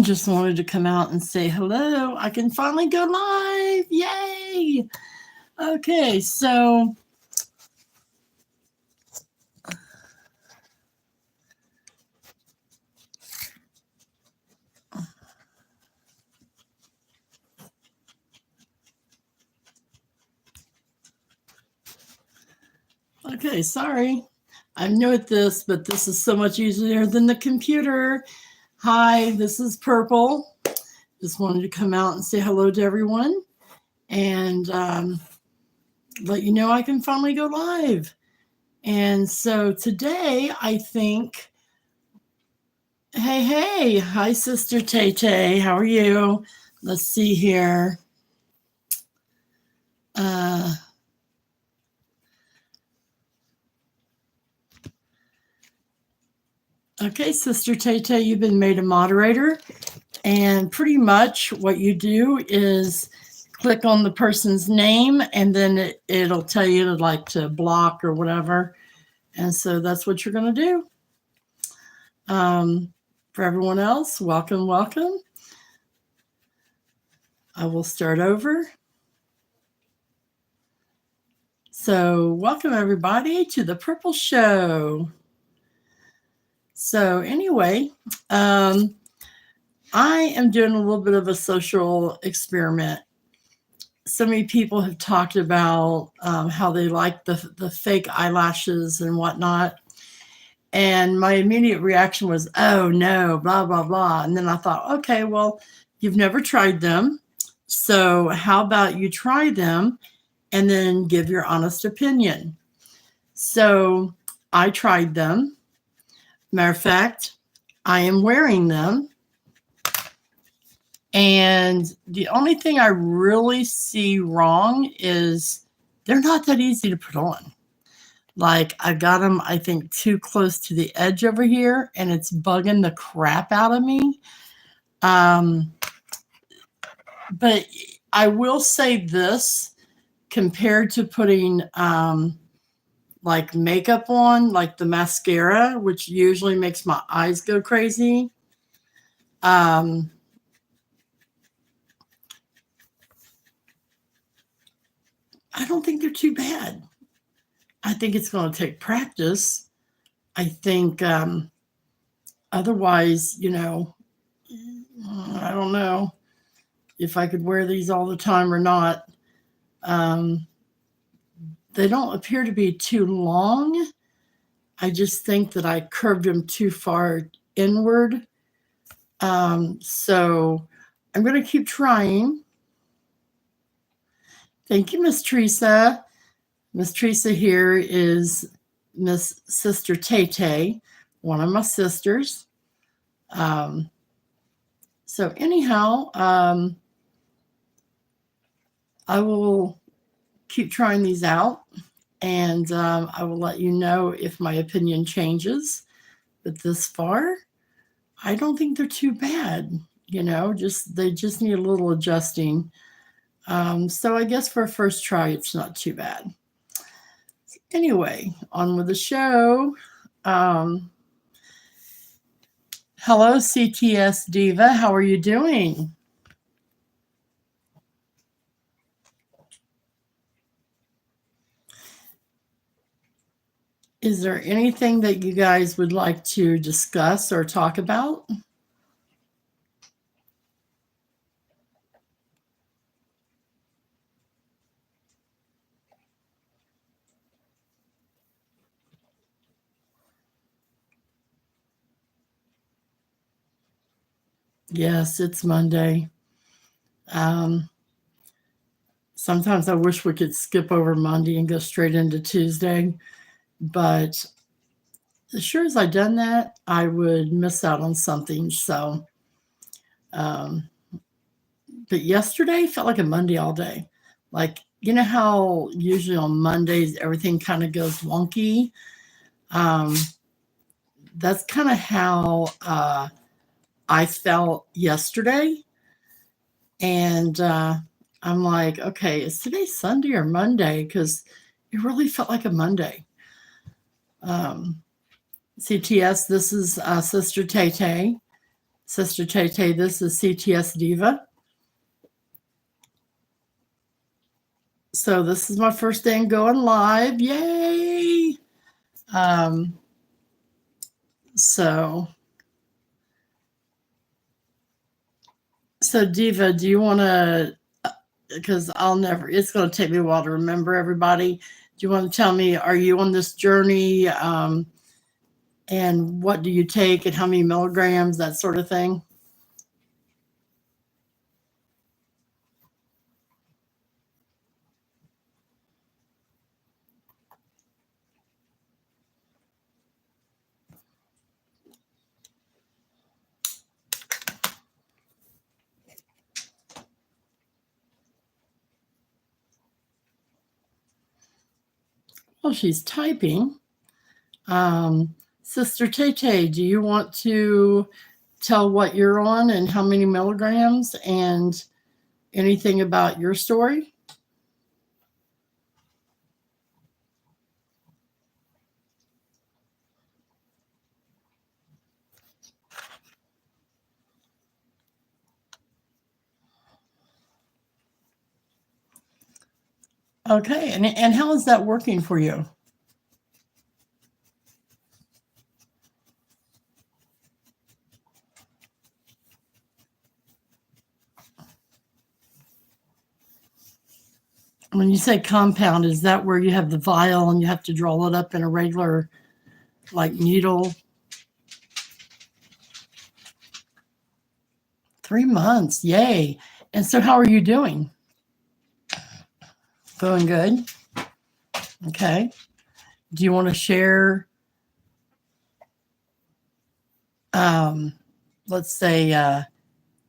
Just wanted to come out and say hello. I can finally go live. Yay! Okay, so sorry. I'm new at this, but this is so much easier than the computer. Hi, this is Purple. Just wanted to come out and say hello to everyone and let you know I can finally go live. And so today, I think, hey, hi, Sister Tay Tay. How are you? Let's see here. Okay, Sister Tay Tay, you've been made a moderator. And pretty much what you do is click on the person's name and then it'll tell you to like to block or whatever. And so that's what you're going to do. For everyone else, welcome. I will start over. So welcome everybody to the Purple Show. So anyway, I am doing a little bit of a social experiment. So many people have talked about how they like the fake eyelashes and whatnot. And my immediate reaction was, oh no, blah, blah, blah. And then I thought, okay, well, you've never tried them. So how about you try them and then give your honest opinion? So I tried them. Matter of fact, I am wearing them. And the only thing I really see wrong is they're not that easy to put on. Like I got them, I think, too close to the edge over here, and it's bugging the crap out of me. But I will say this, compared to putting like makeup on, like the mascara, which usually makes my eyes go crazy. I don't think they're too bad. I think it's going to take practice. I think otherwise, I don't know if I could wear these all the time or not. They don't appear to be too long. I just think that I curved them too far inward. So I'm going to keep trying. Thank you, Miss Teresa. Miss Teresa here is Miss Sister Tay Tay, one of my sisters. So anyhow, I will keep trying these out, and I will let you know if my opinion changes. But this far, I don't think they're too bad. They just need a little adjusting. So I guess for a first try, it's not too bad. Anyway, on with the show. Hello, CTS Diva. How are you doing? Is there anything that you guys would like to discuss or talk about? Yes, it's Monday. Sometimes I wish we could skip over Monday and go straight into Tuesday, but as sure as I done that, I would miss out on something. So, but yesterday felt like a Monday all day. Like, you know how usually on Mondays everything kind of goes wonky? That's kind of how I felt yesterday. And I'm like, okay, is today Sunday or Monday? Because it really felt like a Monday. CTS, this is Sister Tay Tay. Sister Tay Tay, this is CTS Diva. So this is my first day in going live. Yay! So Diva, do you want to, because it's going to take me a while to remember everybody. Do you want to tell me, are you on this journey? And what do you take and how many milligrams, that sort of thing? Well, she's typing. Sister Tay Tay, do you want to tell what you're on and how many milligrams and anything about your story? Okay, and how is that working for you? When you say compound, is that where you have the vial and you have to draw it up in a regular, like, needle? 3 months, yay. And so how are you doing? Going good? Okay. Do you want to share, let's say,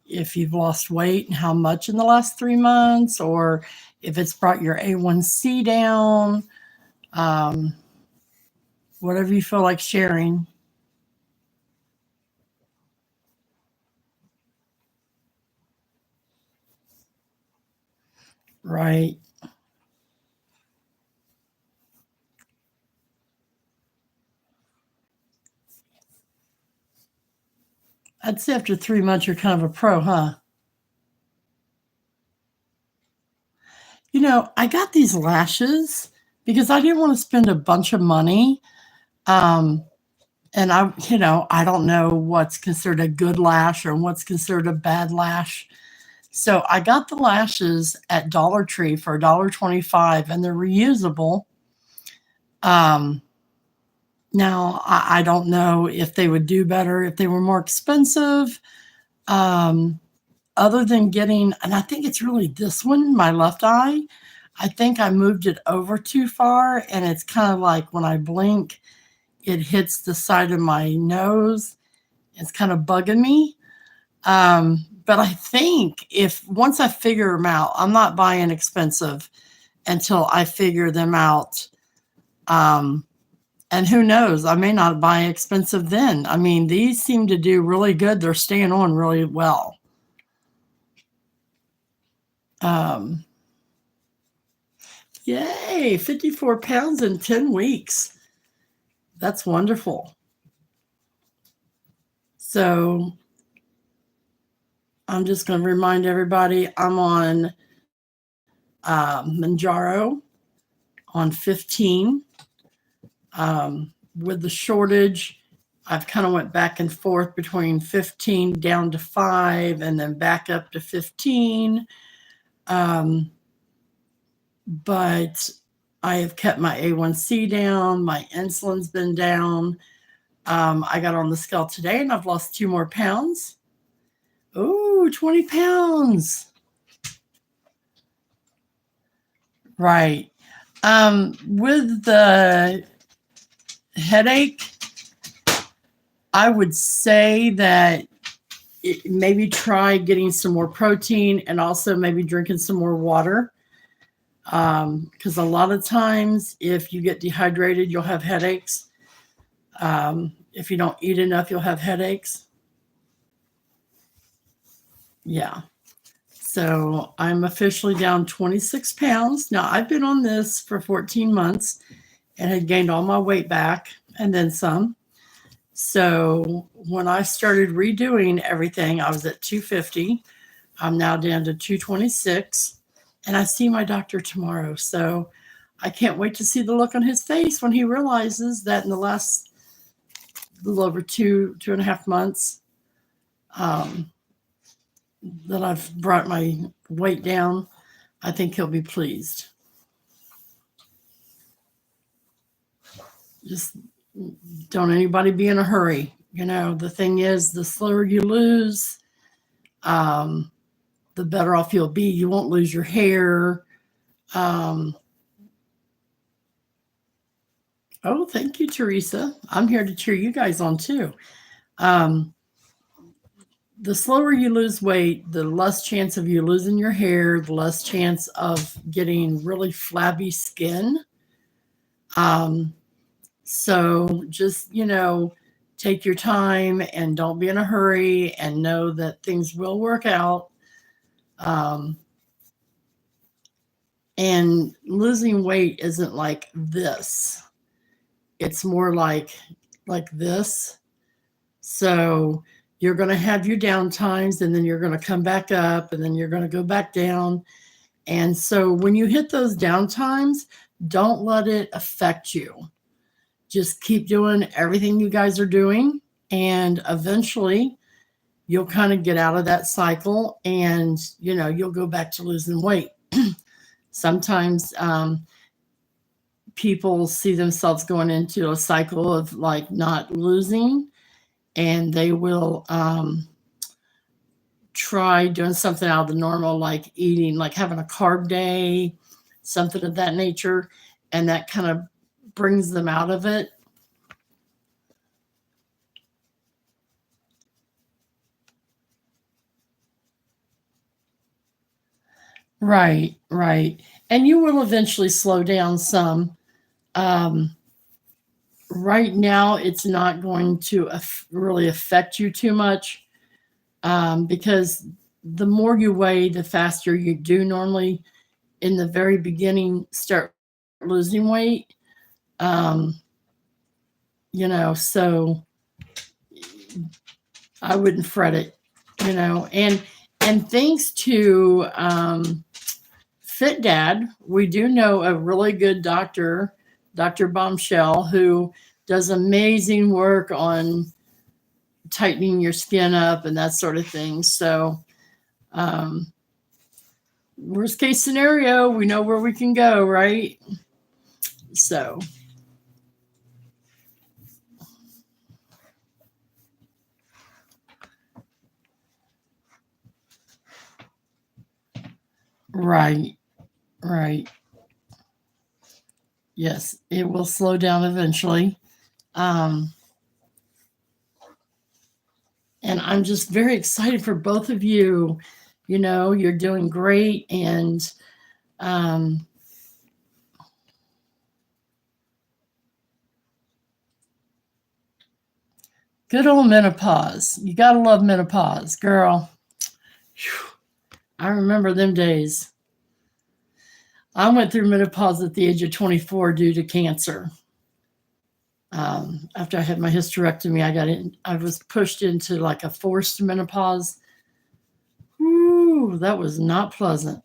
if you've lost weight and how much in the last 3 months, or if it's brought your A1C down, whatever you feel like sharing. Right. I'd say after 3 months, you're kind of a pro, huh? You know, I got these lashes because I didn't want to spend a bunch of money. And I don't know what's considered a good lash or what's considered a bad lash. So I got the lashes at Dollar Tree for $1.25, and they're reusable. Now I don't know if they would do better if they were more expensive. Other than getting, and I think it's really this one, my left eye. I think I moved it over too far, and it's kind of like when I blink, it hits the side of my nose. It's kind of bugging me. But I think once I figure them out, I'm not buying expensive until I figure them out. And who knows, I may not buy expensive then. I mean, these seem to do really good. They're staying on really well. Yay, 54 pounds in 10 weeks. That's wonderful. So I'm just going to remind everybody I'm on Manjaro on 15. With the shortage, I've kind of went back and forth between 15 down to 5 and then back up to 15. But I have kept my A1C down. My insulin's been down. I got on the scale today and I've lost 2 more pounds. Ooh, 20 pounds. Right. With the headache, I would say that maybe try getting some more protein and also maybe drinking some more water. Because a lot of times if you get dehydrated, you'll have headaches. If you don't eat enough, you'll have headaches. Yeah. So I'm officially down 26 pounds. Now, I've been on this for 14 months and had gained all my weight back and then some. So when I started redoing everything, I was at 250. I'm now down to 226, and I see my doctor tomorrow. So I can't wait to see the look on his face when he realizes that in the last little over 2.5 months, um, that I've brought my weight down. I think he'll be pleased. Just don't anybody be in a hurry. The thing is, the slower you lose, um, the better off you'll be. You won't lose your hair. Um, oh, thank you, Teresa. I'm here to cheer you guys on too. Um, the slower you lose weight, the less chance of you losing your hair, the less chance of getting really flabby skin. Um, so just, take your time and don't be in a hurry and know that things will work out. Um, and losing weight isn't like this. It's more like this. So you're going to have your down times, and then you're going to come back up, and then you're going to go back down. And so when you hit those down times, don't let it affect you. Just keep doing everything you guys are doing, and eventually you'll kind of get out of that cycle, and you'll go back to losing weight. Sometimes people see themselves going into a cycle of like not losing, and they will try doing something out of the normal, like eating, like having a carb day, something of that nature, and that kind of brings them out of it. Right, right. And you will eventually slow down some. Um, right now, it's not going to really affect you too much, because the more you weigh, the faster you do normally in the very beginning start losing weight. Um, so I wouldn't fret it, and thanks to Fit Dad, we do know a really good doctor, Dr. Bombshell, who does amazing work on tightening your skin up and that sort of thing. So, um, worst case scenario, we know where we can go, right? So, right, right. Yes, it will slow down eventually. Um, and I'm just very excited for both of you. You're doing great, and um, good old menopause. You gotta love menopause, girl. Whew. I remember them days. I went through menopause at the age of 24 due to cancer. After I had my hysterectomy, I was pushed into like a forced menopause. Ooh, that was not pleasant.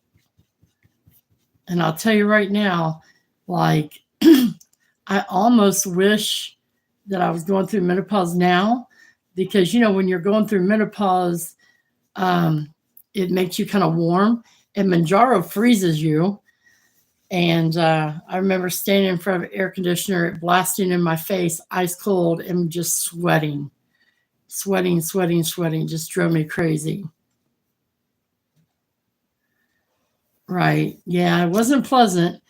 And I'll tell you right now, like, I almost wish that I was going through menopause now, because, when you're going through menopause, um, it makes you kind of warm, and Manjaro freezes you. And I remember standing in front of an air conditioner, blasting in my face, ice cold, and just sweating, just drove me crazy. Right. Yeah, it wasn't pleasant,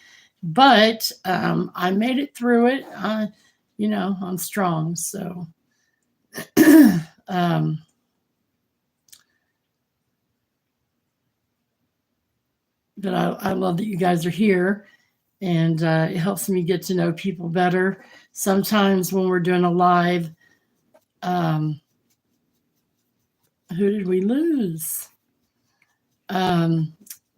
but I made it through it. I'm strong. So, um, but I love that you guys are here, and it helps me get to know people better. Sometimes when we're doing a live, um, who did we lose?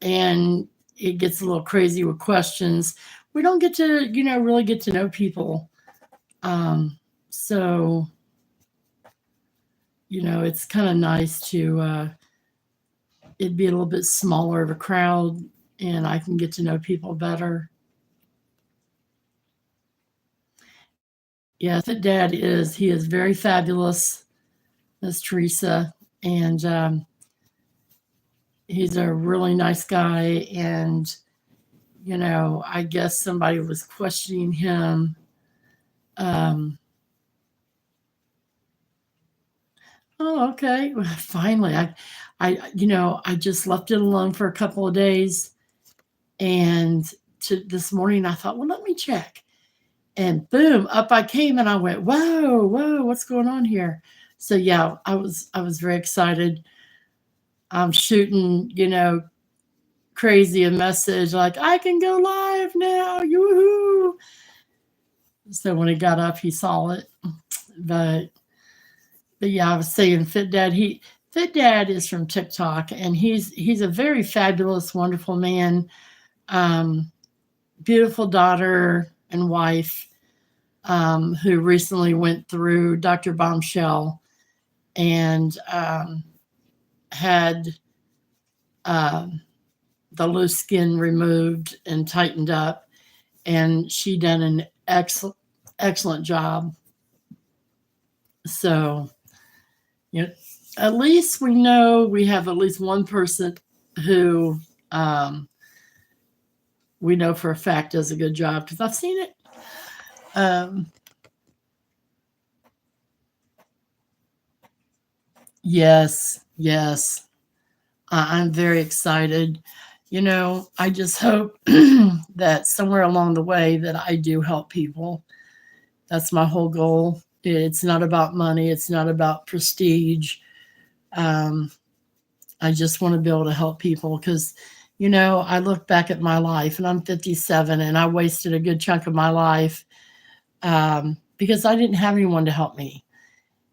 And it gets a little crazy with questions. We don't get to, really get to know people. So it's kind of nice to it'd be a little bit smaller of a crowd, and I can get to know people better. Yeah, Fit Dad he is very fabulous, Miss Teresa, and he's a really nice guy. And I guess somebody was questioning him. Um, oh, okay. Well, finally, I just left it alone for a couple of days, and this morning I thought, well, let me check, and boom, up I came, and I went, whoa, whoa, what's going on here? So yeah, I was very excited. I'm shooting, crazy a message like, I can go live now, yoo-hoo. So when he got up, he saw it. But yeah, I was saying Fit Dad is from TikTok, and he's a very fabulous, wonderful man. Um, Beautiful daughter and wife, who recently went through Dr. Bombshell, and had um, the loose skin removed and tightened up, and she done an excellent job. So, you know, at least we know we have at least one person who um, we know for a fact does a good job, because I've seen it. Um, yes, yes, I'm very excited. I just hope that somewhere along the way that I do help people. That's my whole goal. It's not about money. It's not about prestige. Um, I just want to be able to help people, because, I look back at my life, and I'm 57, and I wasted a good chunk of my life because I didn't have anyone to help me.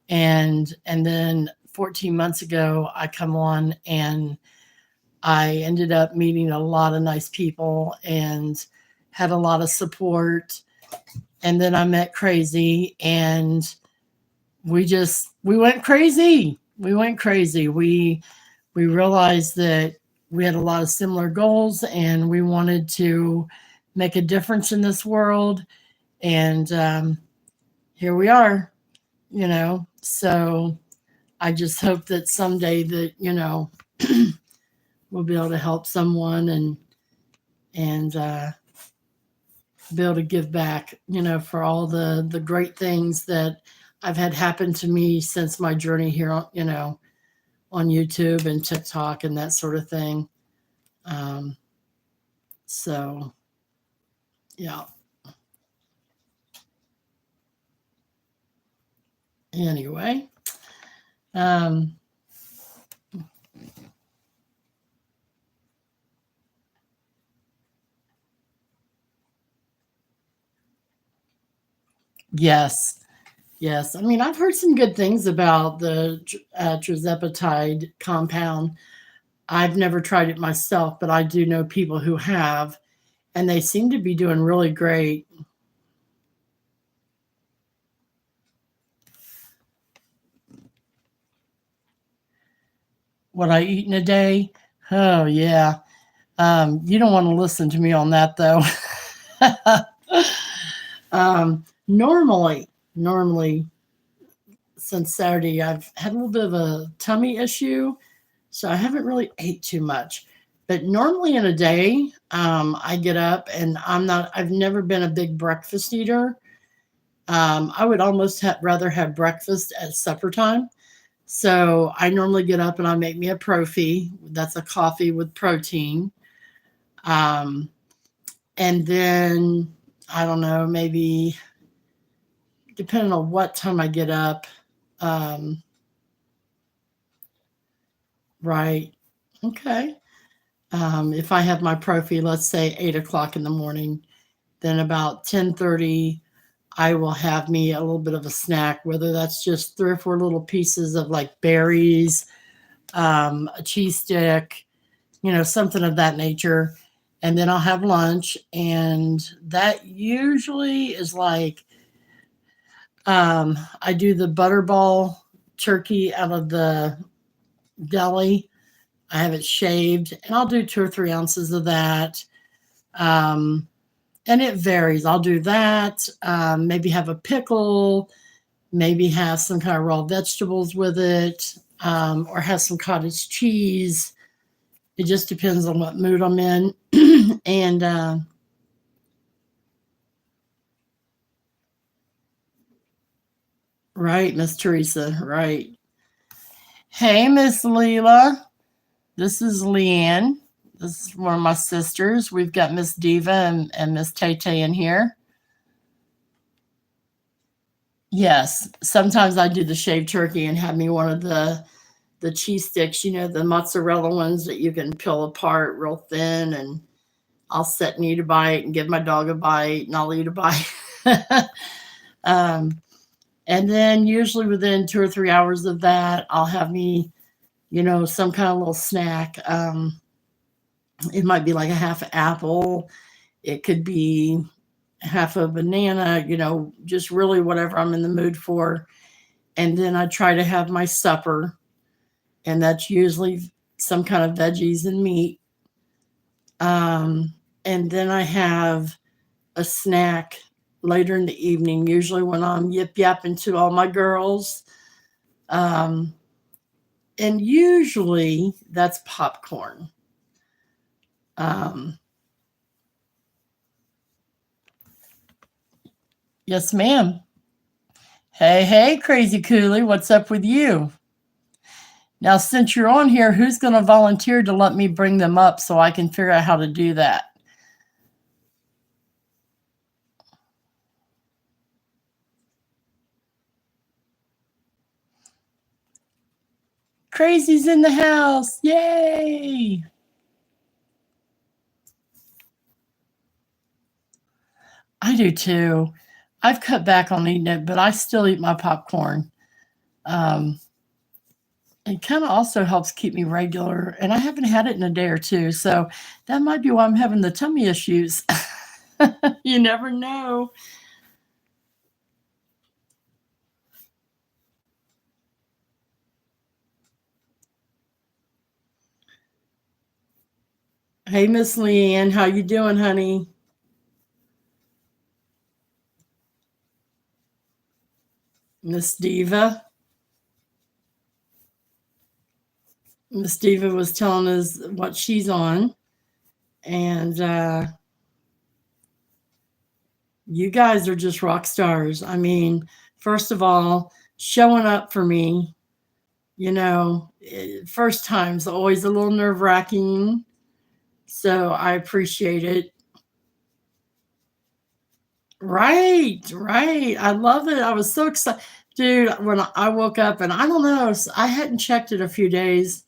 And then 14 months ago, I come on, and I ended up meeting a lot of nice people and had a lot of support. And then I met Crazy, and we went crazy. We went crazy. We realized that we had a lot of similar goals, and we wanted to make a difference in this world. And here we are, So I just hope that someday that, we'll be able to help someone, and be able to give back, for all the great things that I've had happen to me since my journey here, on YouTube and TikTok and that sort of thing. Um, so yeah. Anyway, um, yes, yes. I mean, I've heard some good things about the trizepatide compound. I've never tried it myself, but I do know people who have, and they seem to be doing really great. What I eat in a day? Oh yeah. You don't want to listen to me on that though. Normally, since Saturday, I've had a little bit of a tummy issue, so I haven't really ate too much. But normally in a day, I get up, and I've never been a big breakfast eater. I would almost rather have breakfast at supper time. So I normally get up and I make me a profi. That's a coffee with protein. Um, and then I don't know, maybe depending on what time I get up. Um, right. Okay. If I have my profi, let's say 8 o'clock in the morning, then about 10:30, I will have me a little bit of a snack, whether that's just 3 or 4 little pieces of like berries, a cheese stick, something of that nature. And then I'll have lunch. And that usually is like, I do the butterball turkey out of the deli. I have it shaved, and I'll do 2 or 3 ounces of that. Um, and it varies. I'll do that. Maybe have a pickle, maybe have some kind of raw vegetables with it, or have some cottage cheese. It just depends on what mood I'm in. And right, Miss Teresa, right. Hey, Miss Leela. This is Leanne. This is one of my sisters. We've got Miss Diva and Miss Tay Tay in here. Yes, sometimes I do the shaved turkey and have me one of the cheese sticks, the mozzarella ones that you can peel apart real thin, and I'll sit and eat a bite and give my dog a bite, and I'll eat a bite. um, and then usually within 2 or 3 hours of that, I'll have me, some kind of little snack. It might be like a half apple. It could be half a banana, just really whatever I'm in the mood for. And then I try to have my supper, and that's usually some kind of veggies and meat. And then I have a snack later in the evening, usually when I'm yip yapping to all my girls. Um, and usually that's popcorn. Um, yes, ma'am. Hey, hey, Crazy Coolie, what's up with you? Now, since you're on here, who's going to volunteer to let me bring them up so I can figure out how to do that? Crazy's in the house. Yay! I do too. I've cut back on eating it, but I still eat my popcorn. Um, it kind of also helps keep me regular, and I haven't had it in a day or two, so that might be why I'm having the tummy issues. You never know. Hey, Miss Leanne, how you doing, honey? Miss Diva. Miss Diva was telling us what she's on, and you guys are just rock stars. I mean, first of all, showing up for me, first time's always a little nerve wracking. So I appreciate it. Right, right. I love it. I was so excited. Dude, when I woke up, and I don't know, I hadn't checked it a few days.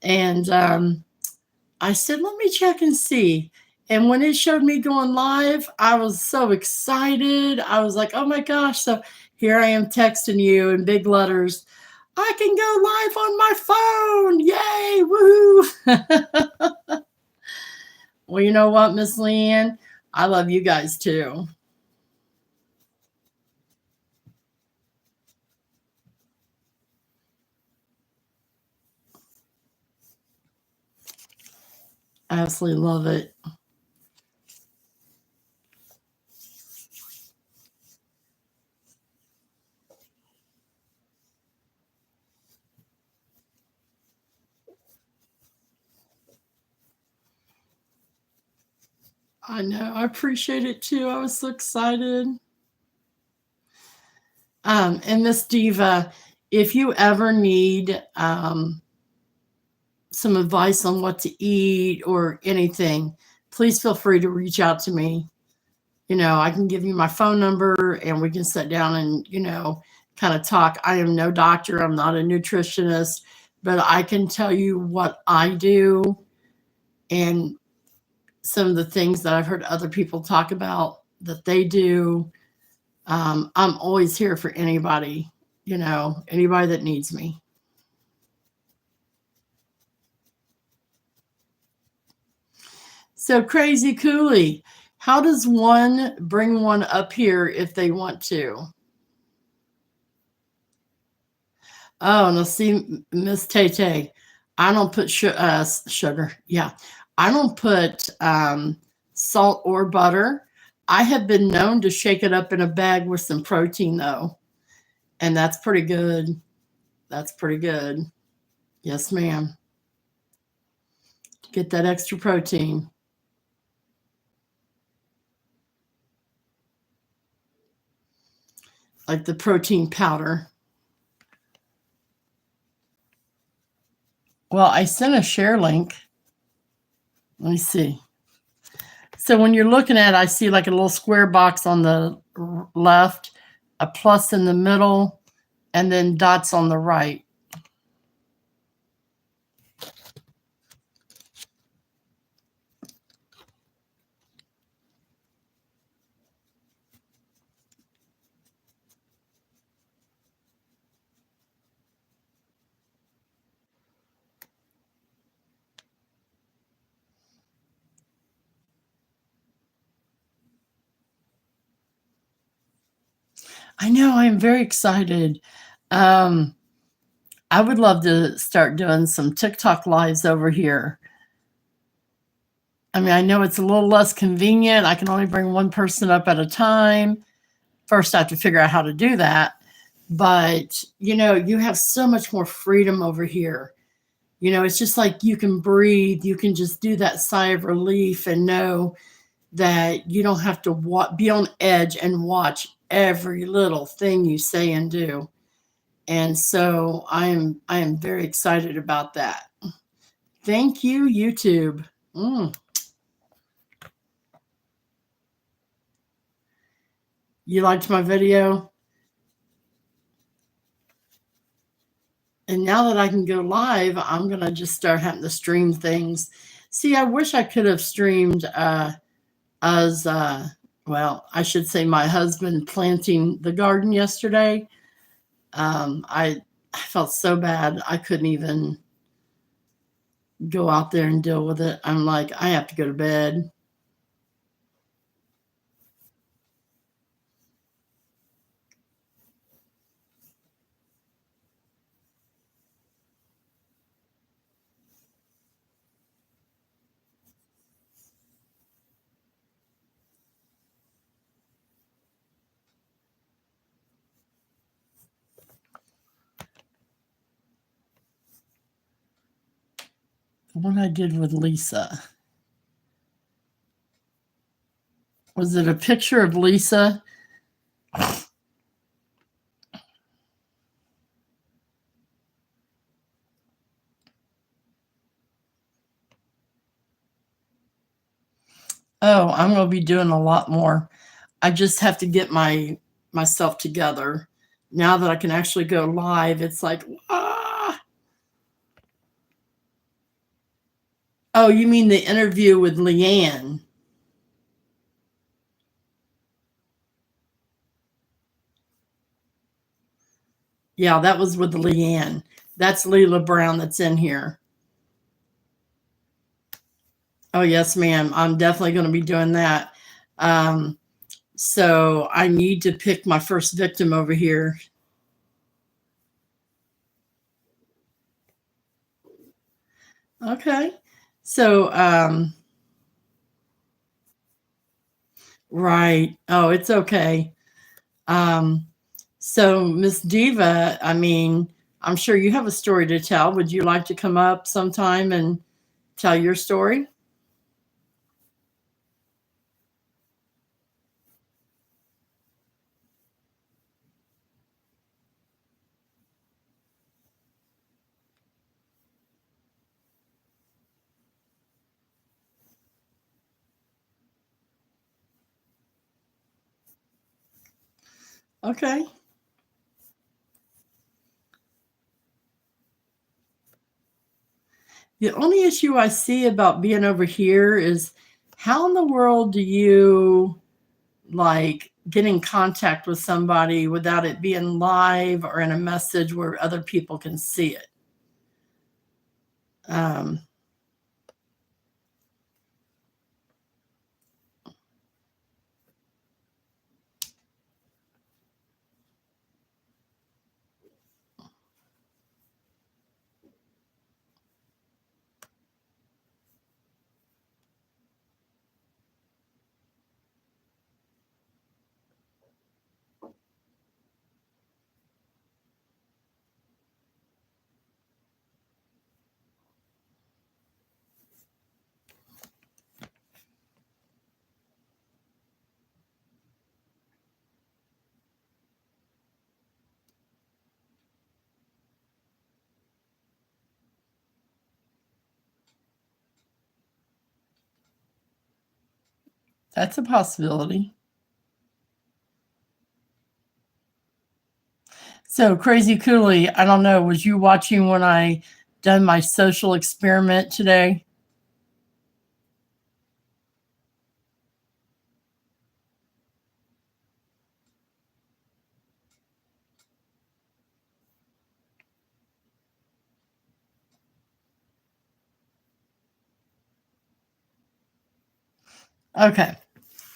And I said, let me check and see. And when it showed me going live, I was so excited. I was like, oh my gosh. So here I am texting you in big letters. I can go live on my phone. Yay. Woohoo. Well, you know what, Miss Leanne? I love you guys too. I absolutely love it. I know. I appreciate it too. I was so excited. And Miss Diva, if you ever need some advice on what to eat or anything, please feel free to reach out to me. I can give you my phone number and we can sit down and, kind of talk. I am no doctor, I'm not a nutritionist, but I can tell you what I do and some of the things that I've heard other people talk about that they do. I'm always here for anybody, anybody that needs me. So, Crazy Coolie, how does one bring one up here if they want to? Oh, no, see, Miss Tay Tay, I don't put sugar. Yeah. I don't put salt or butter. I have been known to shake it up in a bag with some protein, though, and that's pretty good. That's pretty good. Yes, ma'am. Get that extra protein, like the protein powder. Well, I sent a share link. Let me see. So when you're looking at it, I see like a little square box on the left, a plus in the middle, and then dots on the right. I know, I am very excited. Um, I would love to start doing some TikTok lives over here. I mean, I know it's a little less convenient. I can only bring one person up at a time. First, I have to figure out how to do that. But, you have so much more freedom over here. It's just like you can breathe. You can just do that sigh of relief and know that you don't have to be on edge and watch every little thing you say and do. And so I am very excited about that. Thank you, YouTube. You liked my video? And now that I can go live, I'm going to just start having to stream things. See, I wish I could have streamed us, well, I should say my husband planting the garden yesterday. I felt so bad. I couldn't even go out there and deal with it. I'm like, I have to go to bed. What I did with Lisa. Was it a picture of Lisa? Oh, I'm going to be doing a lot more. I just have to get myself together. Now that I can actually go live, it's like, ah. Oh, you mean the interview with Leanne? Yeah, that was with Leanne. That's Leela Brown that's in here. Oh, yes, ma'am. I'm definitely going to be doing that. So I need to pick my first victim over here. Okay. So, right. Oh, it's okay. Um, so Miss Diva, I mean, I'm sure you have a story to tell. Would you like to come up sometime and tell your story? Okay. The only issue I see about being over here is how in the world do you like get in contact with somebody without it being live or in a message where other people can see it? Um, That's a possibility. So, Crazy Cooley, I don't know, was you watching when I done my social experiment today? Okay.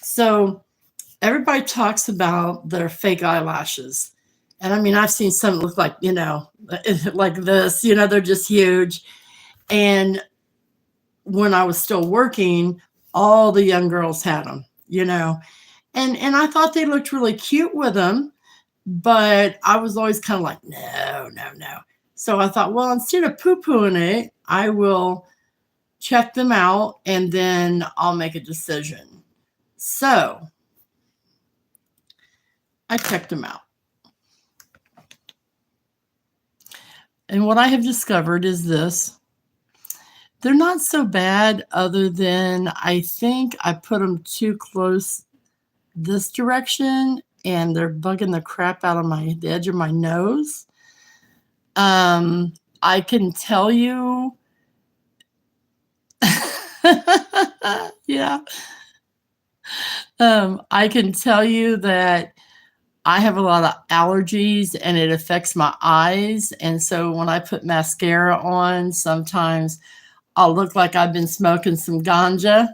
So, everybody talks about their fake eyelashes. And I mean, I've seen some look like, like this, they're just huge. And when I was still working, all the young girls had them, and I thought they looked really cute with them, but I was always kind of like, no, no, no. So I thought, well, instead of poo-pooing it, I will check them out and then I'll make a decision. So I checked them out. And what I have discovered is this. They're not so bad, other than I think I put them too close this direction and they're bugging the crap out of the edge of my nose. I can tell you, yeah. I can tell you that I have a lot of allergies and it affects my eyes. And so when I put mascara on, sometimes I'll look like I've been smoking some ganja.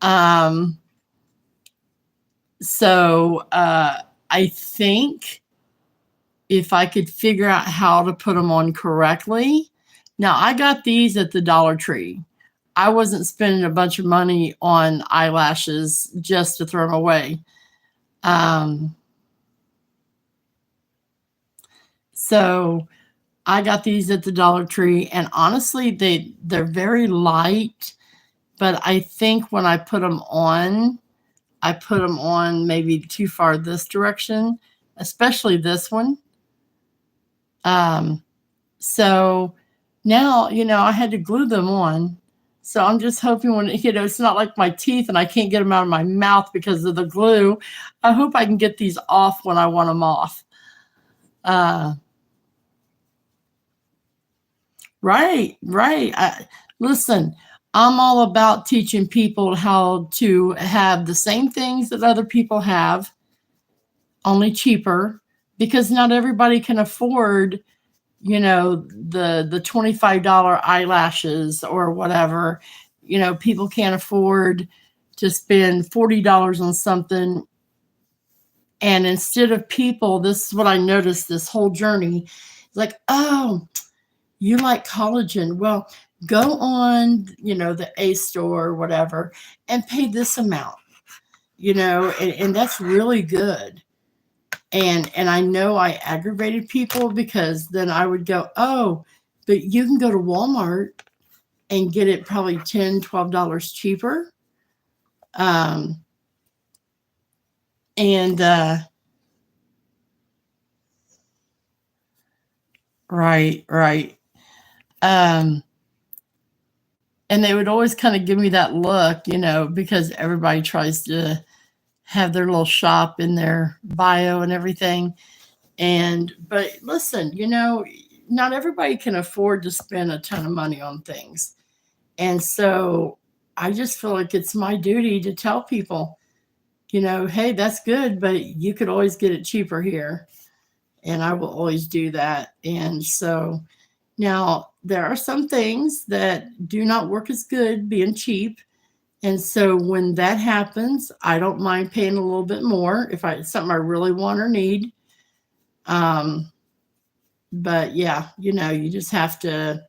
Um, so I think if I could figure out how to put them on correctly. Now, I got these at the Dollar Tree. I wasn't spending a bunch of money on eyelashes just to throw them away. So I got these at the Dollar Tree, and honestly, they're very light. But I think when I put them on maybe too far this direction, especially this one. Um, so now, I had to glue them on. So I'm just hoping it's not like my teeth and I can't get them out of my mouth because of the glue. I hope I can get these off when I want them off. Right, right. Listen, I'm all about teaching people how to have the same things that other people have, only cheaper, because not everybody can afford, the $25 eyelashes or whatever. People can't afford to spend $40 on something. And instead of people, this is what I noticed this whole journey. It's like, oh, you like collagen. Well, go on, the A store or whatever and pay this amount, and that's really good. And I know I aggravated people because then I would go, oh, but you can go to Walmart and get it probably $10, $12 cheaper. Um, and right, right. Um, and they would always kind of give me that look, because everybody tries to have their little shop in their bio and everything. But listen, not everybody can afford to spend a ton of money on things. And so I just feel like it's my duty to tell people, hey, that's good, but you could always get it cheaper here. And I will always do that. And so now there are some things that do not work as good being cheap. And so when that happens, I don't mind paying a little bit more if it's something I really want or need. Um, but yeah, you just have to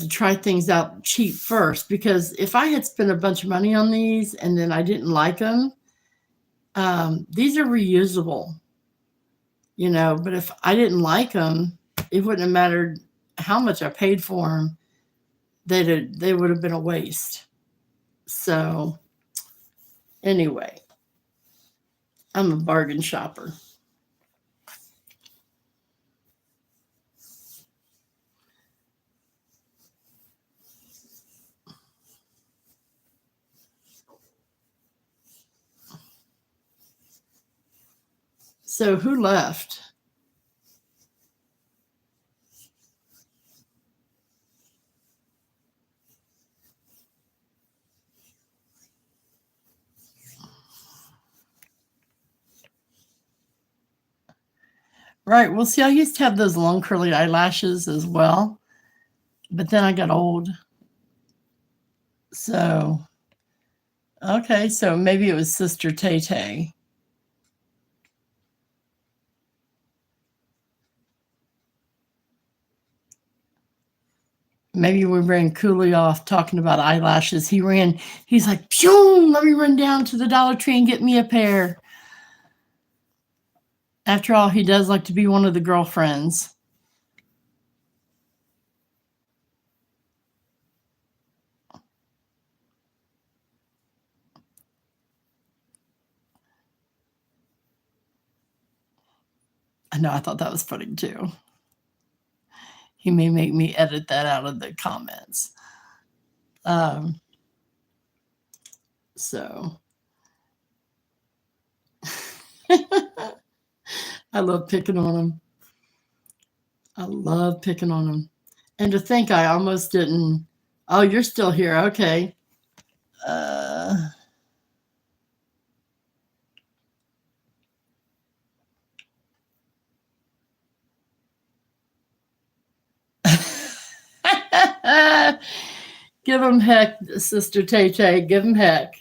try things out cheap first, because if I had spent a bunch of money on these and then I didn't like them, these are reusable, but if I didn't like them, it wouldn't have mattered how much I paid for them. They would have been a waste. So anyway, I'm a bargain shopper. So who left? Right. Well, see, I used to have those long curly eyelashes as well, but then I got old. So, okay. So maybe it was Sister Tay Tay. Maybe we ran Cooley off talking about eyelashes. He's like, Phew, let me run down to the Dollar Tree and get me a pair. After all, he does like to be one of the girlfriends. I know, I thought that was funny too. He may make me edit that out of the comments. Um, so I love picking on him. I love picking on him. And to think I almost didn't. Oh, you're still here. Okay. Uh, give him heck, Sister Tay Tay. Give him heck.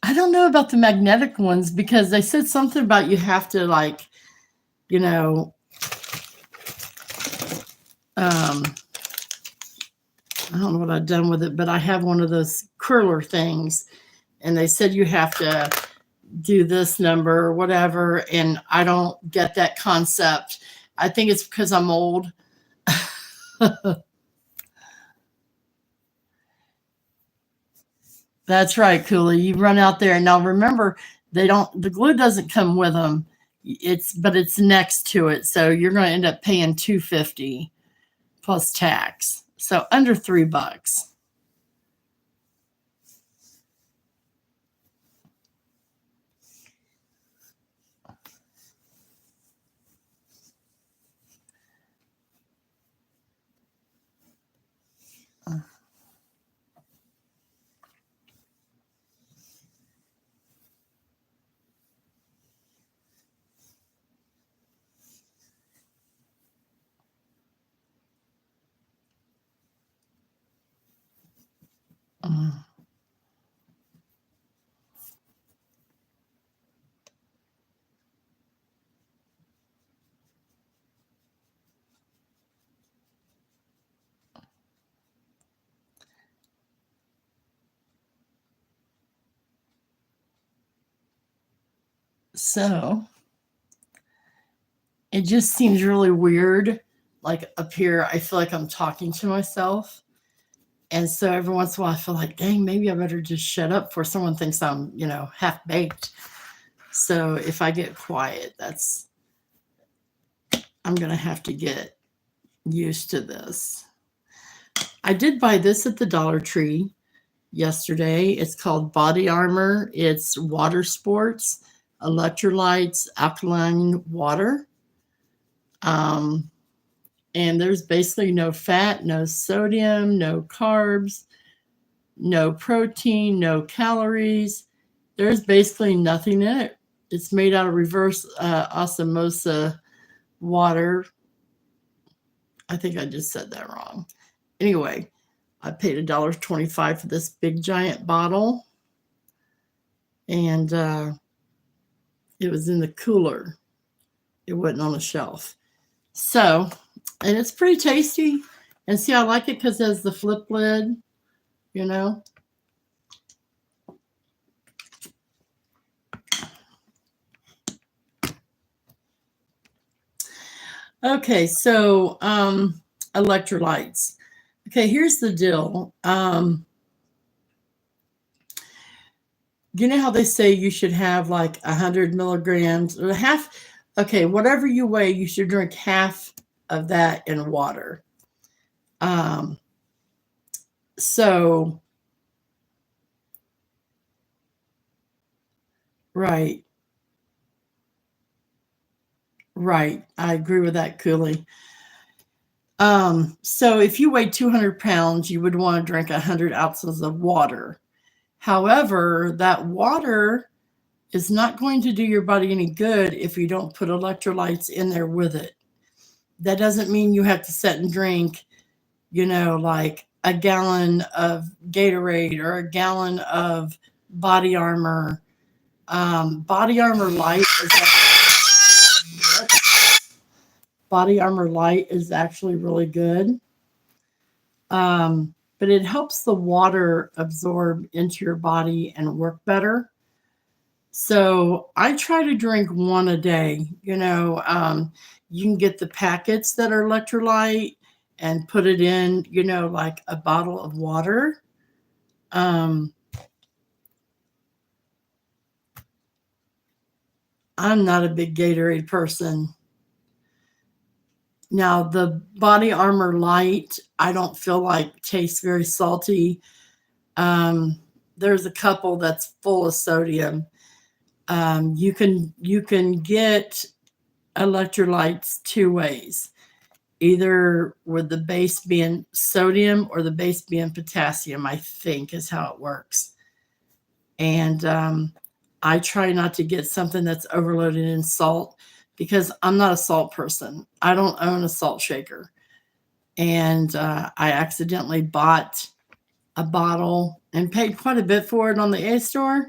I don't know about the magnetic ones because they said something about you have to like, you know, I don't know what I've done with it, but I have one of those curler things, and they said you have to do this number or whatever, and I don't get that concept. I think it's because I'm old. That's right, Cooley. You run out there, and now remember, the glue doesn't come with them. But it's next to it, so you're going to end up paying $2.50 plus tax, so under $3. So it just seems really weird. Like up here, I feel like I'm talking to myself. And so every once in a while, I feel like, dang, maybe I better just shut up before someone thinks I'm, half baked. So if I get quiet, I'm going to have to get used to this. I did buy this at the Dollar Tree yesterday. It's called Body Armor. It's water sports, electrolytes, alkaline water. And there's basically no fat, no sodium, no carbs, no protein, no calories. There's basically nothing in it. It's made out of reverse osmosis water. I think I just said that wrong. Anyway, I paid $1.25 for this big giant bottle, and it was in the cooler. It wasn't on a shelf. So, and it's pretty tasty. And see, I like it because it has the flip lid, you know. Okay, so electrolytes. Okay, here's the deal. You know how they say you should have like 100 milligrams or half? Okay, whatever you weigh, you should drink half of that in water. Um, so, right, right. I agree with that, Cooley. So if you weigh 200 pounds, you would want to drink 100 ounces of water. However, that water is not going to do your body any good if you don't put electrolytes in there with it. That doesn't mean you have to sit and drink, like a gallon of Gatorade or a gallon of Body Armor. Body Armor Light is Body Armor Light is actually really good. But it helps the water absorb into your body and work better. So I try to drink one a day. You can get the packets that are electrolyte and put it in, like a bottle of water. I'm not a big Gatorade person. Now, the Body Armor Light, I don't feel like tastes very salty. There's a couple that's full of sodium. You can get electrolytes two ways, either with the base being sodium or the base being potassium, I think is how it works. And I try not to get something that's overloaded in salt because I'm not a salt person. I don't own a salt shaker. And I accidentally bought a bottle and paid quite a bit for it on the A store,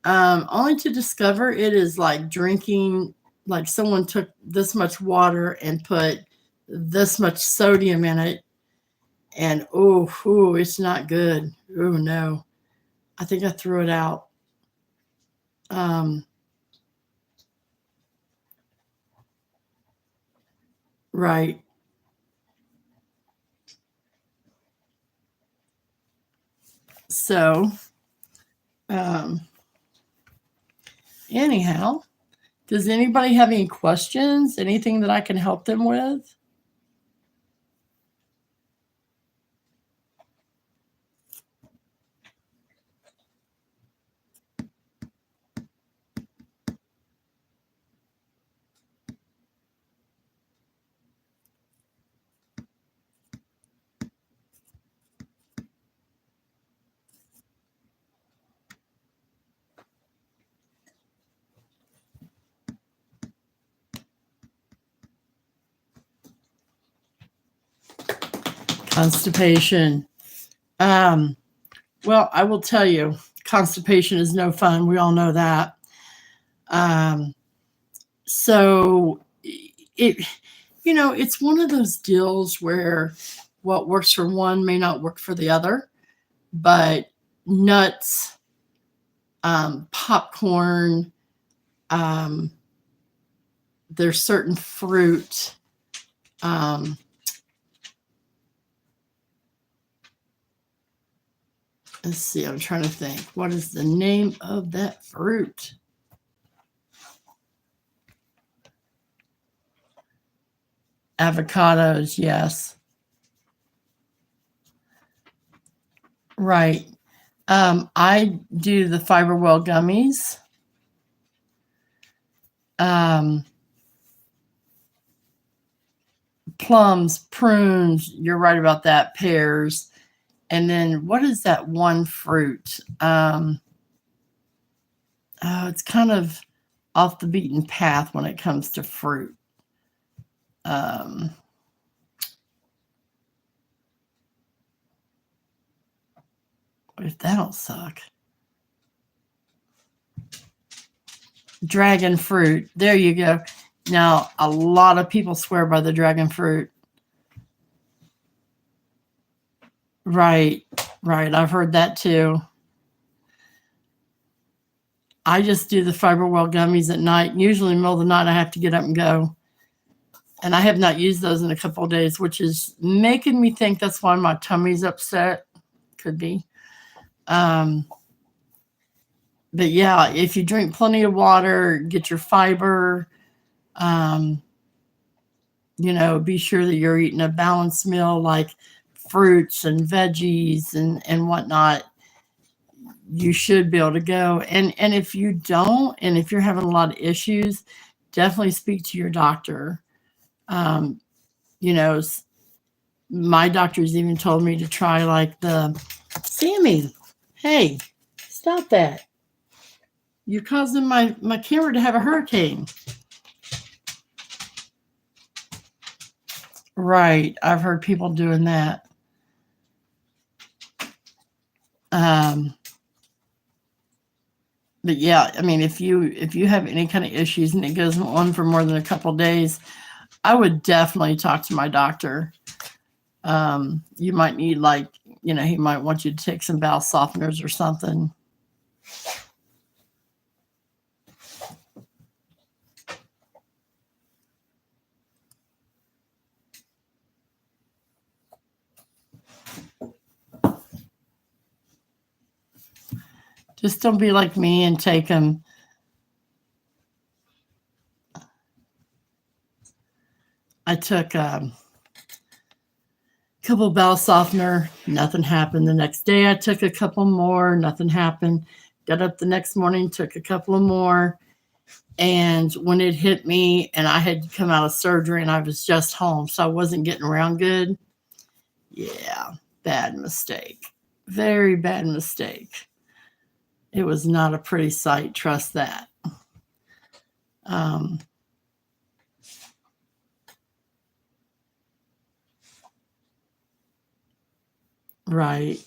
only to discover it is like drinking, like someone took this much water and put this much sodium in it. And it's not good. Oh, no. I think I threw it out. Right. So, anyhow, does anybody have any questions? Anything that I can help them with? Constipation. Well, I will tell you, constipation is no fun. We all know that. So it's one of those deals where what works for one may not work for the other, but nuts, popcorn, there's certain fruit. Let's see, I'm trying to think. What is the name of that fruit? Avocados, yes. Right. I do the Fiber Well gummies. Plums, prunes, you're right about that, pears. And then what is that one fruit? It's kind of off the beaten path when it comes to fruit. If that'll suck. Dragon fruit. There you go. Now, a lot of people swear by the dragon fruit. Right. I've heard that too. I just do the Fiber Well gummies at night. Usually in the middle of the night, I have to get up and go. And I have not used those in a couple of days, which is making me think that's why my tummy's upset. Could be. But yeah, if you drink plenty of water, get your fiber, Be sure that you're eating a balanced meal like fruits and veggies and whatnot. You should be able to go. And if you don't, and if you're having a lot of issues, definitely speak to your doctor. Um, you know, my doctor's even told me to try like the Sammy. Hey, stop that. You're causing my camera to have a hurricane. Right. I've heard people doing that. Um, but yeah, I mean, if you have any kind of issues and it goes on for more than a couple of days, I would definitely talk to my doctor. You might need he might want you to take some bowel softeners or something. Just don't be like me and take them. I took a couple bowel softener, nothing happened. The next day I took a couple more, nothing happened. Got up the next morning, took a couple of more. And when it hit me and I had come out of surgery and I was just home, so I wasn't getting around good. Yeah, bad mistake. Very bad mistake. It was not a pretty sight, trust that. Um, right.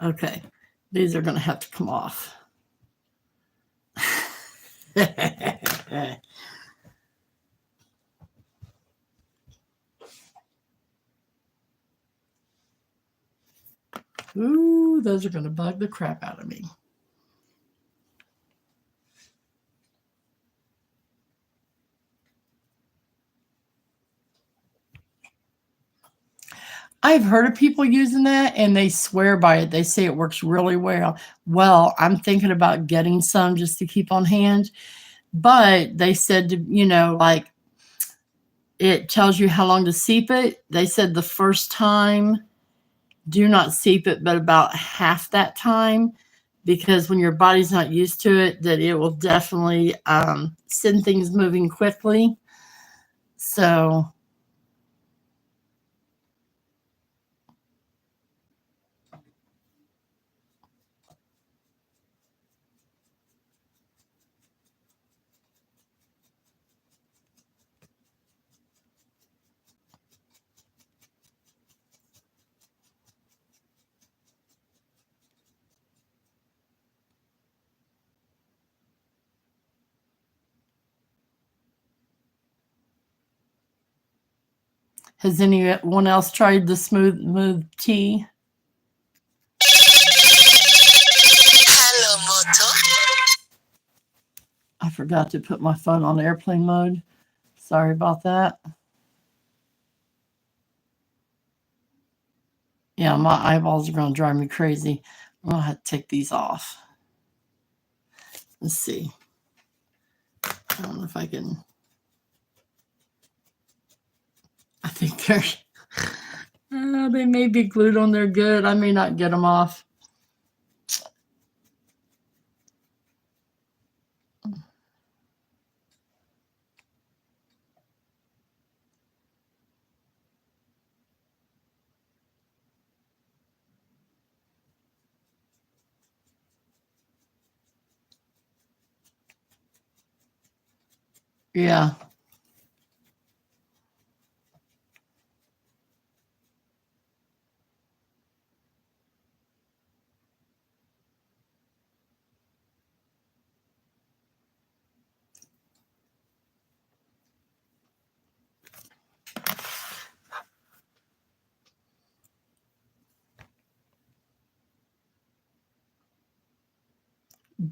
Okay. These are going to have to come off. Ooh, those are going to bug the crap out of me. I've heard of people using that and they swear by it. They say it works really well. Well, I'm thinking about getting some just to keep on hand. But they said like it tells you how long to seep it. They said the first time, do not seep it, but about half that time, because when your body's not used to it, that it will definitely send things moving quickly. So, has anyone else tried the smooth tea? Hello, Moto. I forgot to put my phone on airplane mode. Sorry about that. Yeah, my eyeballs are going to drive me crazy. I'm going to have to take these off. Let's see. I don't know if I can. I think they may be glued on there good. I may not get them off. Yeah.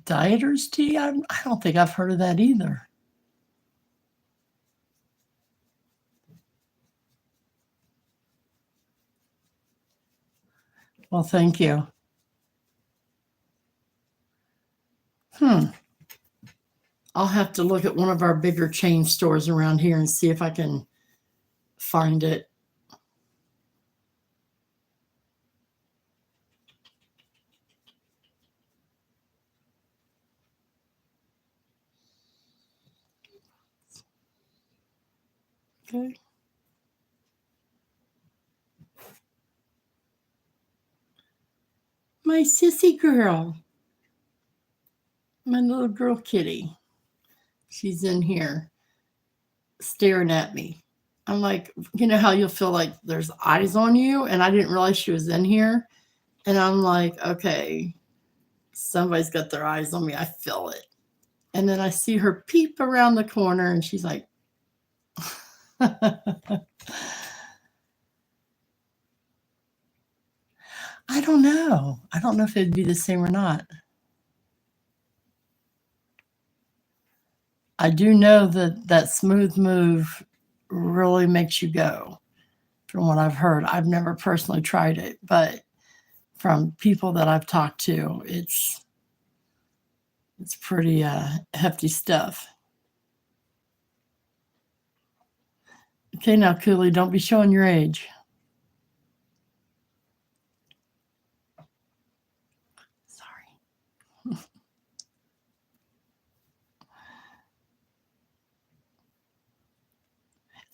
Dieter's tea? I don't think I've heard of that either. Well, thank you. I'll have to look at one of our bigger chain stores around here and see if I can find it. Okay. My sissy girl. My little girl kitty. She's in here staring at me. I'm like, you know how you'll feel like there's eyes on you? And I didn't realize she was in here. And I'm like, okay, somebody's got their eyes on me. I feel it. And then I see her peep around the corner and she's like, I don't know. I don't know if it'd be the same or not. I do know that smooth move really makes you go, from what I've heard. I've never personally tried it, but from people that I've talked to, it's pretty hefty stuff. Okay, now, Cooley, don't be showing your age. Sorry.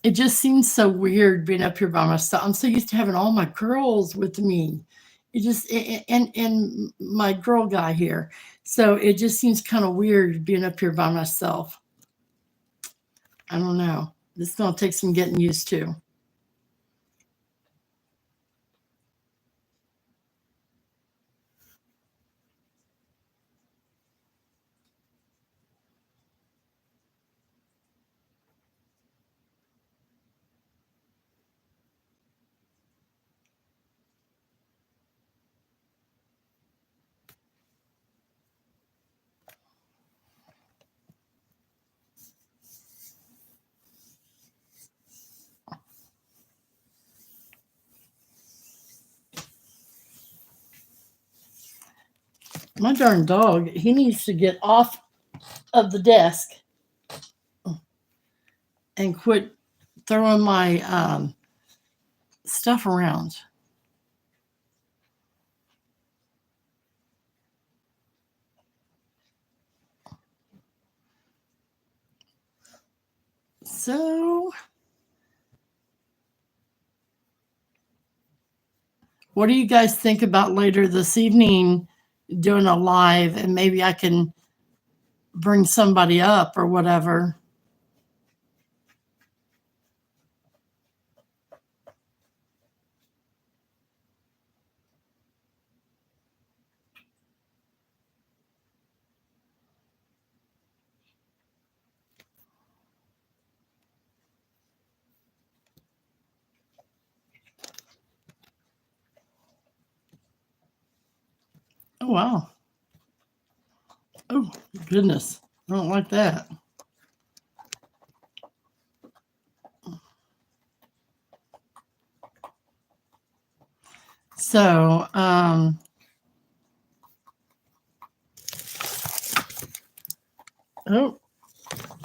It just seems so weird being up here by myself. I'm so used to having all my girls with me. It just and my girl guy here. So it just seems kind of weird being up here by myself. I don't know. This is gonna take some getting used to. My darn dog, he needs to get off of the desk and quit throwing my stuff around. So, what do you guys think about later this evening doing a live and maybe I can bring somebody up or whatever? Oh, wow. Oh, goodness. I don't like that. So, oh,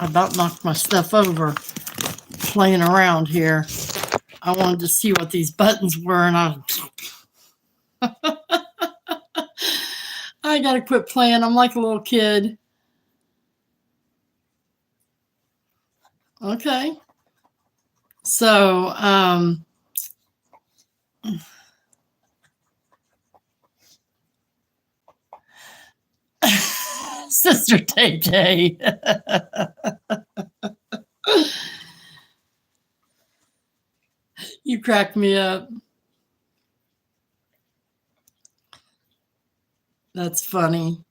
I about knocked my stuff over playing around here. I wanted to see what these buttons were, and I gotta quit playing. I'm like a little kid. Okay. So, Sister Tay Tay. You crack me up. That's funny.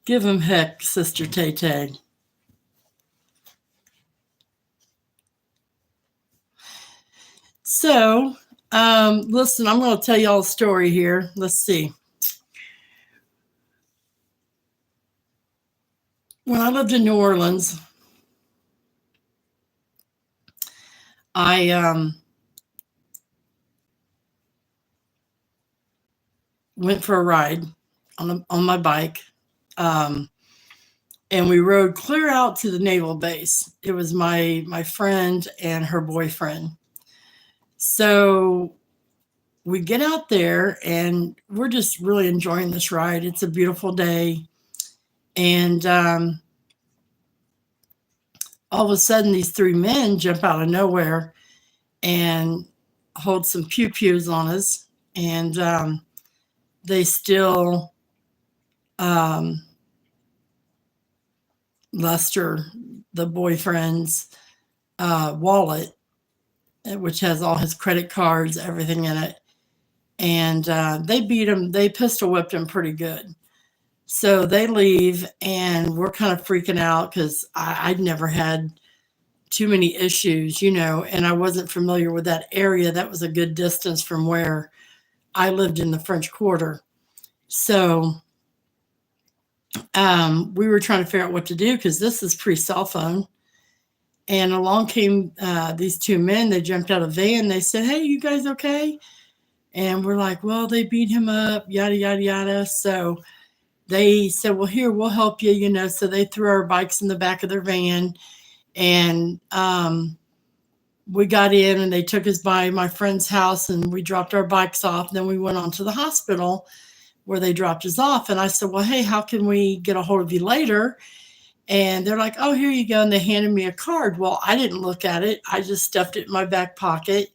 Give him heck, Sister Tay Tay. So, listen, I'm going to tell y'all a story here. Let's see. When I lived in New Orleans, I went for a ride on my bike, um, and we rode clear out to the naval base. It was my friend and her boyfriend. So we get out there and we're just really enjoying this ride. It's a beautiful day, and all of a sudden, these three men jump out of nowhere and hold some pew pews on us, and they steal um, Lester, the boyfriend's wallet, which has all his credit cards, everything in it. And they beat him. They pistol whipped him pretty good. So they leave, and we're kind of freaking out because I'd never had too many issues, and I wasn't familiar with that area. That was a good distance from where I lived in the French Quarter. So we were trying to figure out what to do because this is pre-cell phone. And along came these two men. They jumped out of a van. They said, "Hey, you guys okay?" And we're like, "Well, they beat him up, yada, yada, yada." So they said, "Well, here, we'll help you." So they threw our bikes in the back of their van. And we got in, and they took us by my friend's house, and we dropped our bikes off. Then we went on to the hospital where they dropped us off. And I said, "Well, hey, how can we get a hold of you later?" And they're like, "Oh, here you go." And they handed me a card. Well, I didn't look at it. I just stuffed it in my back pocket.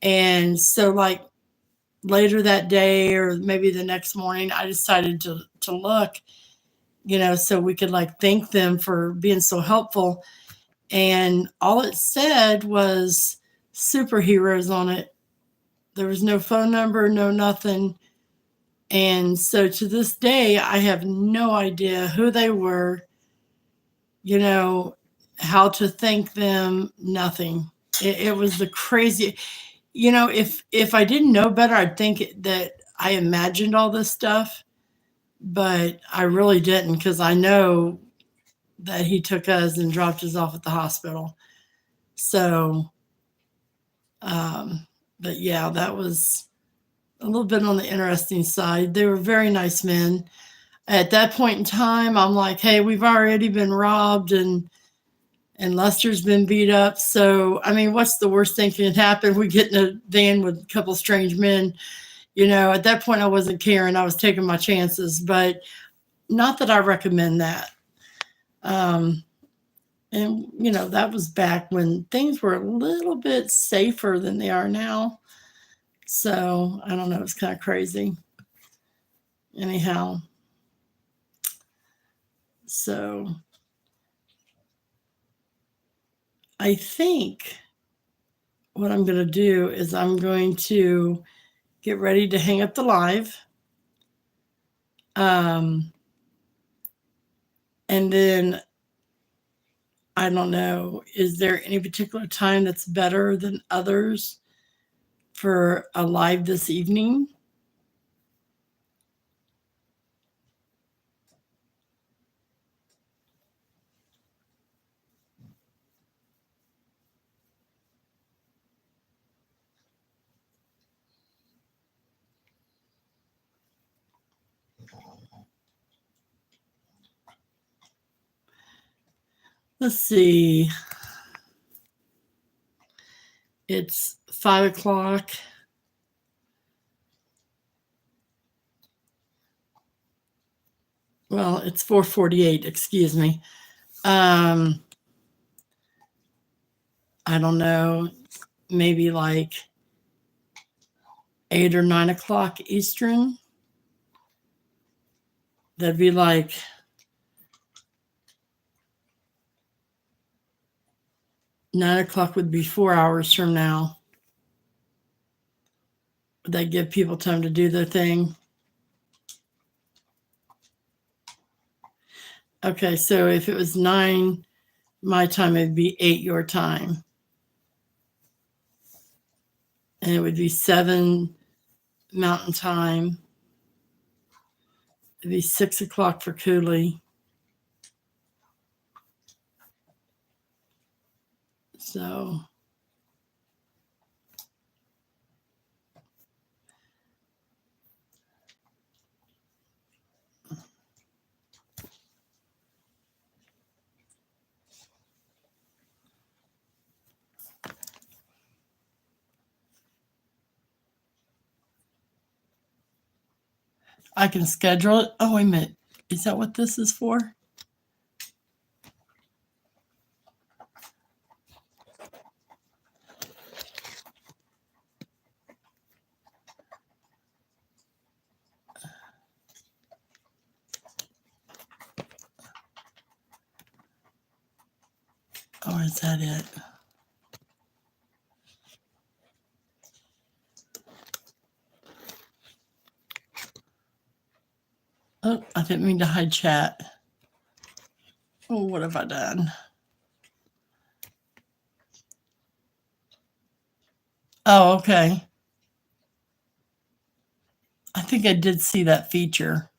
And so, like, later that day or maybe the next morning, I decided to look, so we could like thank them for being so helpful. And all it said was superheroes on it. There was no phone number, no nothing. And so to this day, I have no idea who they were, how to thank them, nothing. It was the crazy, if I didn't know better, I'd think that I imagined all this stuff, but I really didn't, because I know that he took us and dropped us off at the hospital. So, but yeah, that was a little bit on the interesting side. They were very nice men. At that point in time, I'm like, "Hey, we've already been robbed, and Lester's been beat up. So, I mean, what's the worst thing can happen? We get in a van with a couple strange men." At that point, I wasn't caring. I was taking my chances, but not that I recommend that. And, that was back when things were a little bit safer than they are now. So, I don't know. It's kind of crazy. Anyhow, so I think what I'm going to do is I'm going to get ready to hang up the live. And then I don't know, is there any particular time that's better than others for a live this evening? Let's see. It's 5 o'clock. Well, it's 4:48, excuse me. I don't know, maybe like 8 or 9 o'clock Eastern. That'd be like 9 o'clock would be 4 hours from now. Would that give people time to do their thing? Okay, so if it was 9 my time, it'd be 8 your time. And it would be 7 Mountain Time. It'd be 6 o'clock for Cooley. So I can schedule it. Oh, wait a minute. Is that what this is for? Or is that it? Oh, I didn't mean to hide chat. Oh, what have I done? Oh, okay. I think I did see that feature.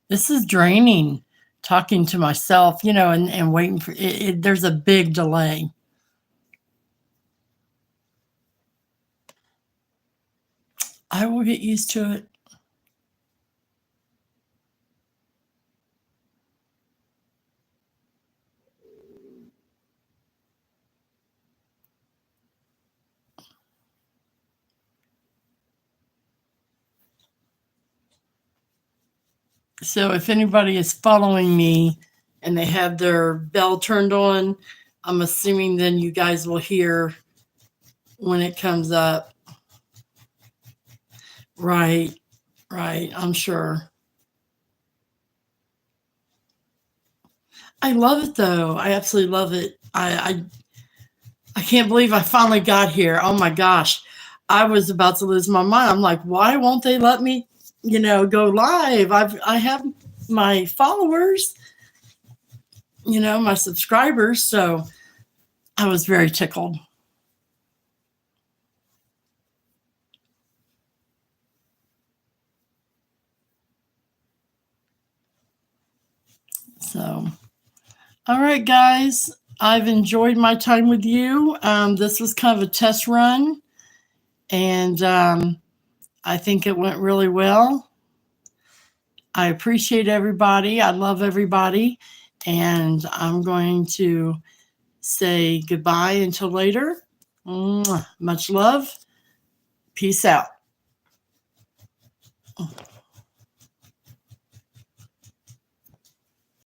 This is draining talking to myself, and waiting for it. There's a big delay. I will get used to it. So if anybody is following me and they have their bell turned on, I'm assuming then you guys will hear when it comes up. Right, right. I'm sure. I love it though. I absolutely love it. I can't believe I finally got here. Oh my gosh. I was about to lose my mind. I'm like, why won't they let me, go live? I have my followers, my subscribers. So I was very tickled. So, all right, guys, I've enjoyed my time with you. This was kind of a test run, and I think it went really well. I appreciate everybody. I love everybody. And I'm going to say goodbye until later. Much love. Peace out.